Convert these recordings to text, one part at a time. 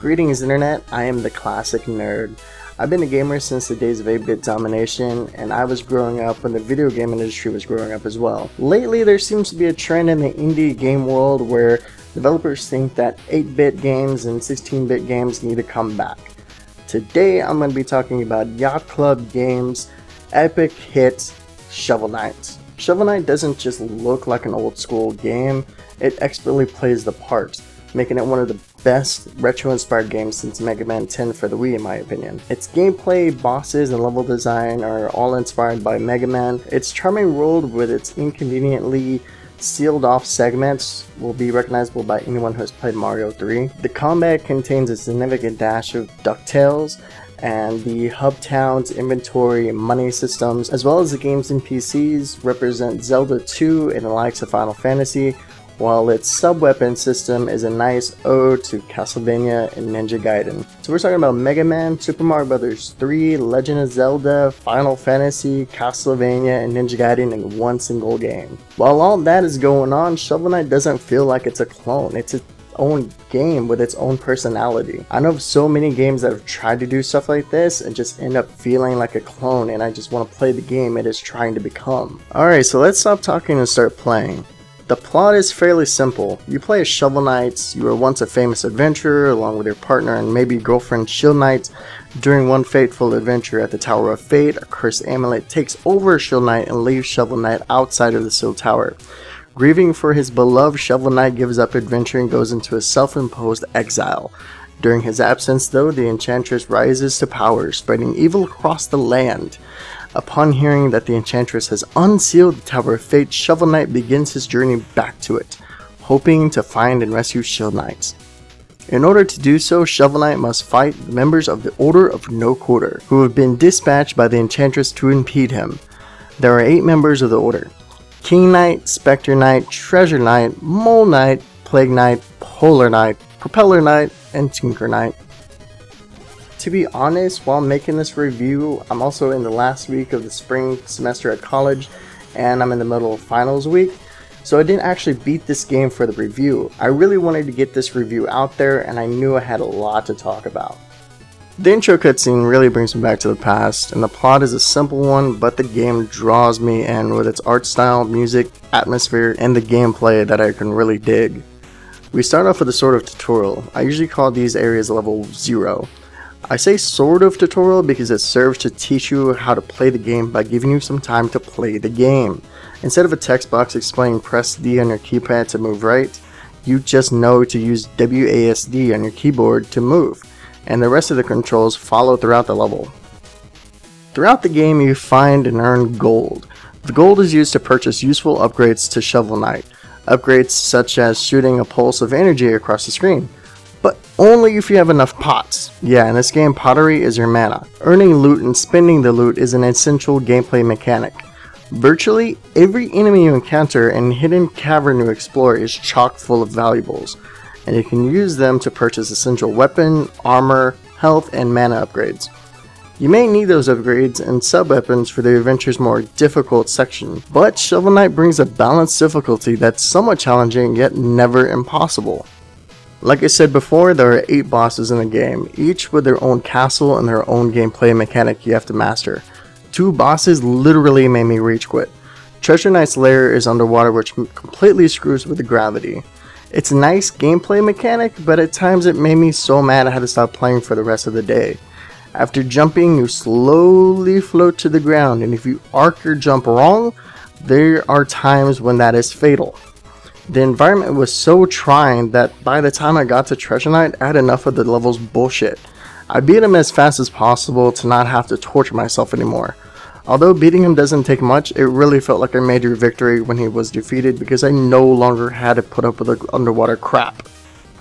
Greetings internet, I am the classic nerd. I've been a gamer since the days of 8-bit domination, and I was growing up when the video game industry was growing up as well. Lately there seems to be a trend in the indie game world where developers think that 8-bit games and 16-bit games need to come back. Today I'm going to be talking about Yacht Club Games' epic hit, Shovel Knight. Shovel Knight doesn't just look like an old school game, it expertly plays the part, making it one of the best retro-inspired games since Mega Man 10 for the Wii in my opinion. Its gameplay, bosses, and level design are all inspired by Mega Man. Its charming world with its inconveniently sealed off segments will be recognizable by anyone who has played Mario 3. The combat contains a significant dash of DuckTales, and the hub towns, inventory, and money systems, as well as the games and PCs, represent Zelda 2 and the likes of Final Fantasy, while its sub-weapon system is a nice ode to Castlevania and Ninja Gaiden. So we're talking about Mega Man, Super Mario Bros. 3, Legend of Zelda, Final Fantasy, Castlevania, and Ninja Gaiden in one single game. While all that is going on, Shovel Knight doesn't feel like it's a clone. It's its own game with its own personality. I know of so many games that have tried to do stuff like this and just end up feeling like a clone, and I just want to play the game it is trying to become. Alright, so let's stop talking and start playing. The plot is fairly simple. You play as Shovel Knight. You were once a famous adventurer along with your partner and maybe girlfriend Shield Knight. During one fateful adventure at the Tower of Fate, a cursed amulet takes over Shield Knight and leaves Shovel Knight outside of the sealed tower. Grieving for his beloved, Shovel Knight gives up adventure and goes into a self-imposed exile. During his absence though, the Enchantress rises to power, spreading evil across the land. Upon hearing that the Enchantress has unsealed the Tower of Fate, Shovel Knight begins his journey back to it, hoping to find and rescue Shield Knight. In order to do so, Shovel Knight must fight members of the Order of No Quarter, who have been dispatched by the Enchantress to impede him. There are 8 members of the Order: King Knight, Spectre Knight, Treasure Knight, Mole Knight, Plague Knight, Polar Knight, Propeller Knight, and Tinker Knight. To be honest, while making this review, I'm also in the last week of the spring semester at college, and I'm in the middle of finals week, so I didn't actually beat this game for the review. I really wanted to get this review out there, and I knew I had a lot to talk about. The intro cutscene really brings me back to the past, and the plot is a simple one, but the game draws me in with its art style, music, atmosphere, and the gameplay that I can really dig. We start off with a sort of tutorial. I usually call these areas level 0. I say sort of tutorial because it serves to teach you how to play the game by giving you some time to play the game. Instead of a text box explaining press D on your keypad to move right, you just know to use WASD on your keyboard to move, and the rest of the controls follow throughout the level. Throughout the game you find and earn gold. The gold is used to purchase useful upgrades to Shovel Knight, upgrades such as shooting a pulse of energy across the screen. But only if you have enough pots. Yeah, in this game, pottery is your mana. Earning loot and spending the loot is an essential gameplay mechanic. Virtually every enemy you encounter and hidden cavern you explore is chock full of valuables, and you can use them to purchase essential weapon, armor, health, and mana upgrades. You may need those upgrades and sub-weapons for the adventure's more difficult section, but Shovel Knight brings a balanced difficulty that's somewhat challenging yet never impossible. Like I said before, there are 8 bosses in the game, each with their own castle and their own gameplay mechanic you have to master. 2 bosses literally made me rage quit. Treasure Knight's lair is underwater, which completely screws with the gravity. It's a nice gameplay mechanic, but at times it made me so mad I had to stop playing for the rest of the day. After jumping, you slowly float to the ground, and if you arc your jump wrong, there are times when that is fatal. The environment was so trying that by the time I got to Treasure Knight, I had enough of the level's bullshit. I beat him as fast as possible to not have to torture myself anymore. Although beating him doesn't take much, it really felt like a major victory when he was defeated because I no longer had to put up with the underwater crap.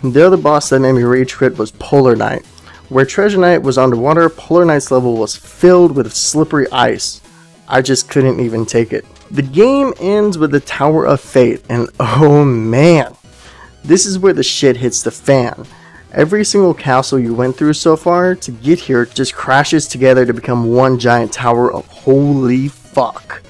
The other boss that made me rage quit was Polar Knight. Where Treasure Knight was underwater, Polar Knight's level was filled with slippery ice. I just couldn't even take it. The game ends with the Tower of Fate, and oh man, this is where the shit hits the fan. Every single castle you went through so far to get here just crashes together to become one giant tower of holy fuck.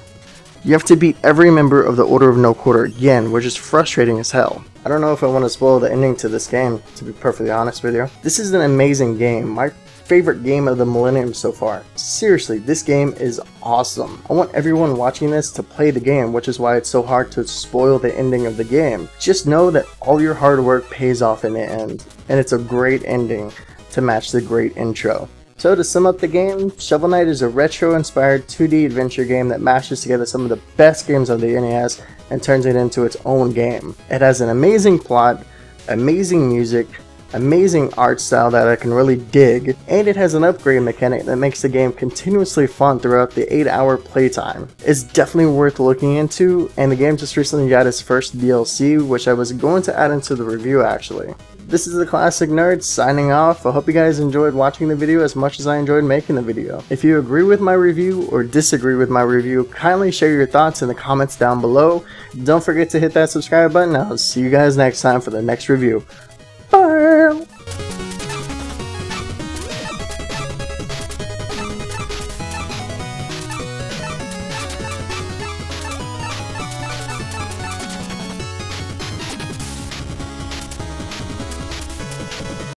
You have to beat every member of the Order of No Quarter again, which is frustrating as hell. I don't know if I want to spoil the ending to this game, to be perfectly honest with you. This is an amazing game. My favorite game of the millennium so far. Seriously, this game is awesome. I want everyone watching this to play the game, which is why it's so hard to spoil the ending of the game. Just know that all your hard work pays off in the end, and it's a great ending to match the great intro. So to sum up the game, Shovel Knight is a retro-inspired 2D adventure game that mashes together some of the best games on the NES and turns it into its own game. It has an amazing plot, amazing music, amazing art style that I can really dig, and it has an upgrade mechanic that makes the game continuously fun throughout the 8-hour playtime. It's definitely worth looking into, and the game just recently got its first DLC, which I was going to add into the review actually. This is the Classic Nerd signing off. I hope you guys enjoyed watching the video as much as I enjoyed making the video. If you agree with my review or disagree with my review, kindly share your thoughts in the comments down below. Don't forget to hit that subscribe button. I'll see you guys next time for the next review.